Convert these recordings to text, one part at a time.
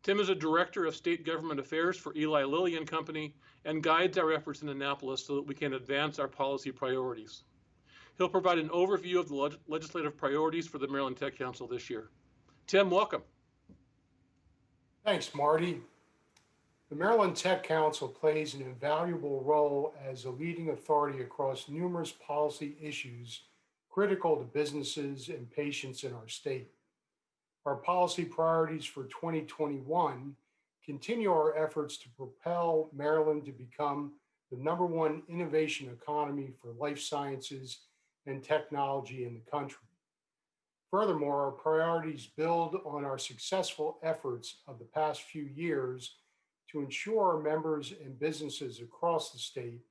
Tim is a director of state government affairs for Eli Lilly and Company and guides our efforts in Annapolis so that we can advance our policy priorities. He'll provide an overview of the legislative priorities for the Maryland Tech Council this year. Tim, welcome. Thanks, Marty. The Maryland Tech Council plays an invaluable role as a leading authority across numerous policy issues critical to businesses and patients in our state. Our policy priorities for 2021 continue our efforts to propel Maryland to become the #1 innovation economy for life sciences and technology in the country. Furthermore, our priorities build on our successful efforts of the past few years to ensure our members and businesses across the state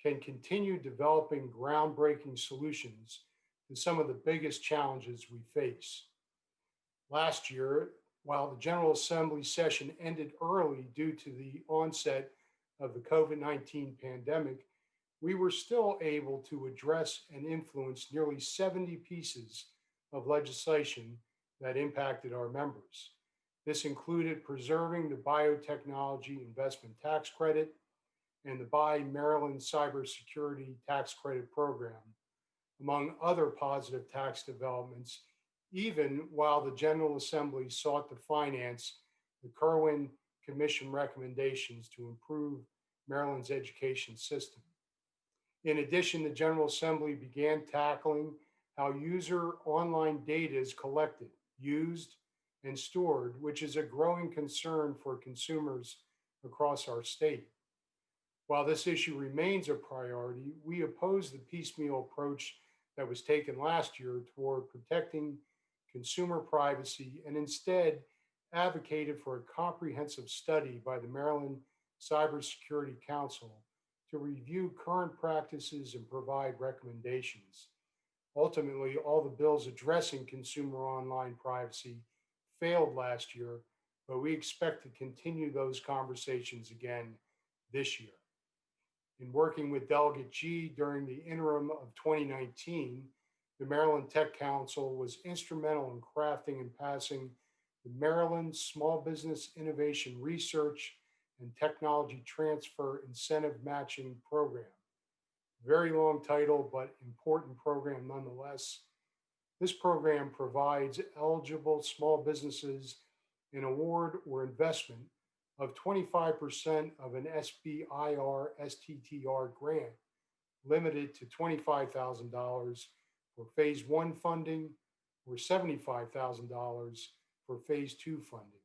can continue developing groundbreaking solutions to some of the biggest challenges we face. Last year, while the General Assembly session ended early due to the onset of the COVID-19 pandemic, we were still able to address and influence nearly 70 pieces of legislation that impacted our members. This included preserving the Biotechnology Investment Tax Credit and the Buy Maryland Cybersecurity Tax Credit Program, among other positive tax developments, even while the General Assembly sought to finance the Kirwan Commission recommendations to improve Maryland's education system. In addition, the General Assembly began tackling how user online data is collected, used, and stored, which is a growing concern for consumers across our state. While this issue remains a priority, we oppose the piecemeal approach that was taken last year toward protecting consumer privacy and instead advocated for a comprehensive study by the Maryland Cybersecurity Council to review current practices and provide recommendations. Ultimately, all the bills addressing consumer online privacy failed last year, but we expect to continue those conversations again this year. In working with Delegate G during the interim of 2019, the Maryland Tech Council was instrumental in crafting and passing the Maryland Small Business Innovation Research and Technology Transfer Incentive Matching Program. Very long title, but important program nonetheless. This program provides eligible small businesses an award or investment of 25% of an SBIR STTR grant, limited to $25,000 for phase 1 funding or $75,000 for phase 2 funding.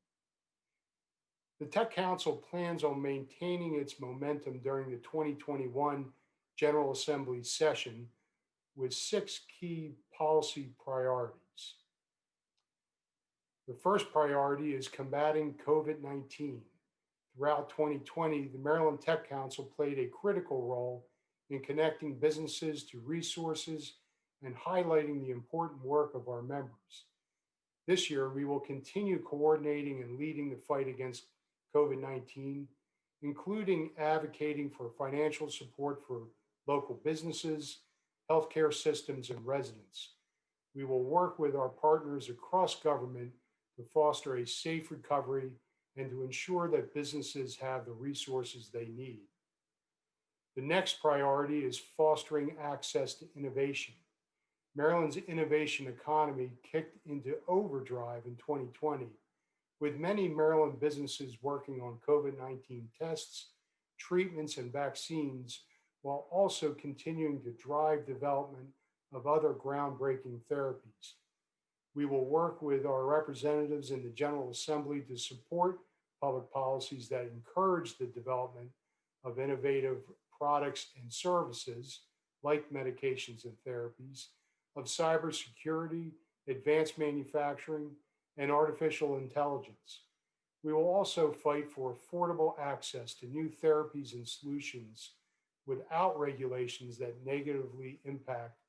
The Tech Council plans on maintaining its momentum during the 2021 General Assembly session with 6 key policy priorities. The first priority is combating COVID-19. Throughout 2020, the Maryland Tech Council played a critical role in connecting businesses to resources and highlighting the important work of our members. This year, we will continue coordinating and leading the fight against COVID-19, including advocating for financial support for local businesses, healthcare systems, and residents. We will work with our partners across government to foster a safe recovery and to ensure that businesses have the resources they need. The next priority is fostering access to innovation. Maryland's innovation economy kicked into overdrive in 2020, with many Maryland businesses working on COVID-19 tests, treatments, and vaccines, while also continuing to drive development of other groundbreaking therapies. We will work with our representatives in the General Assembly to support public policies that encourage the development of innovative products and services, like medications and therapies, of cybersecurity, advanced manufacturing, and artificial intelligence. We will also fight for affordable access to new therapies and solutions without regulations that negatively impact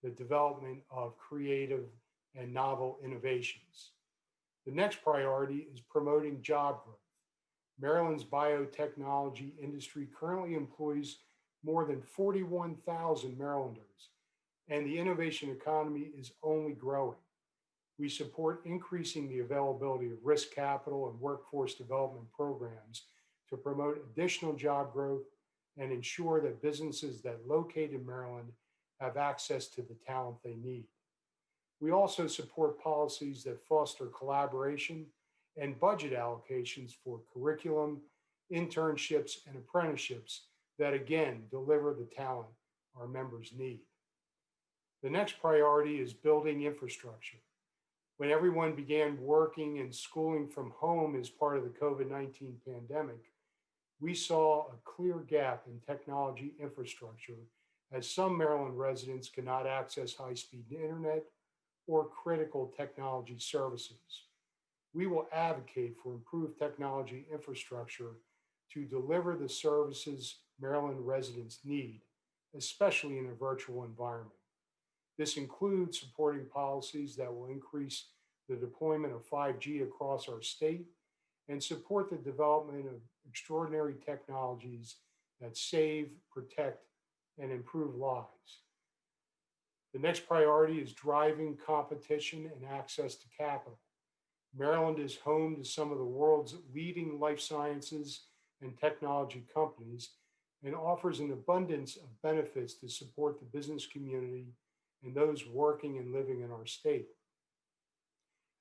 the development of creative and novel innovations. The next priority is promoting job growth. Maryland's biotechnology industry currently employs more than 41,000 Marylanders, and the innovation economy is only growing. We support increasing the availability of risk capital and workforce development programs to promote additional job growth and ensure that businesses that locate in Maryland have access to the talent they need. We also support policies that foster collaboration and budget allocations for curriculum, internships, and apprenticeships that again deliver the talent our members need. The next priority is building infrastructure. When everyone began working and schooling from home as part of the COVID-19 pandemic, we saw a clear gap in technology infrastructure as some Maryland residents could not access high-speed internet or critical technology services. We will advocate for improved technology infrastructure to deliver the services Maryland residents need, especially in a virtual environment. This includes supporting policies that will increase the deployment of 5G across our state and support the development of extraordinary technologies that save, protect, and improve lives. The next priority is driving competition and access to capital. Maryland is home to some of the world's leading life sciences and technology companies and offers an abundance of benefits to support the business community and those working and living in our state.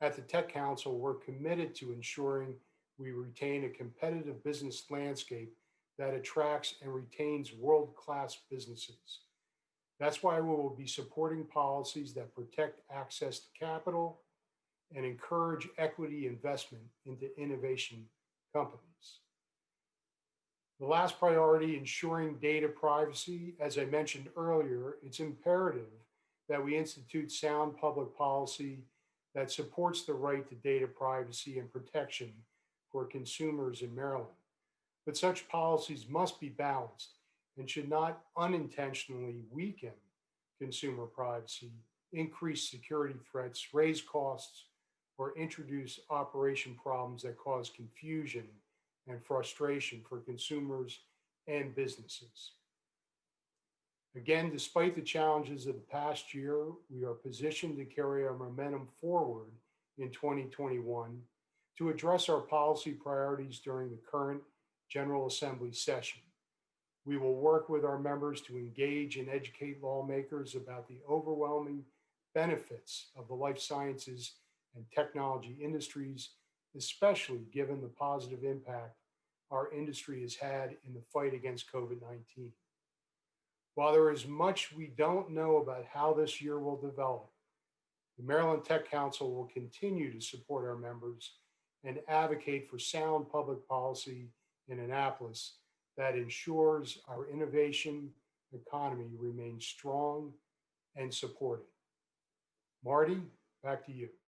At the Tech Council, we're committed to ensuring we retain a competitive business landscape that attracts and retains world-class businesses. That's why we will be supporting policies that protect access to capital and encourage equity investment into innovation companies. The last priority, ensuring data privacy. As I mentioned earlier, it's imperative that we institute sound public policy that supports the right to data privacy and protection for consumers in Maryland. But such policies must be balanced and should not unintentionally weaken consumer privacy, increase security threats, raise costs, or introduce operation problems that cause confusion and frustration for consumers and businesses. Again, despite the challenges of the past year, we are positioned to carry our momentum forward in 2021 to address our policy priorities during the current General Assembly session. We will work with our members to engage and educate lawmakers about the overwhelming benefits of the life sciences and technology industries, especially given the positive impact our industry has had in the fight against COVID-19. While there is much we don't know about how this year will develop, the Maryland Tech Council will continue to support our members and advocate for sound public policy in Annapolis that ensures our innovation economy remains strong and supported. Marty, back to you.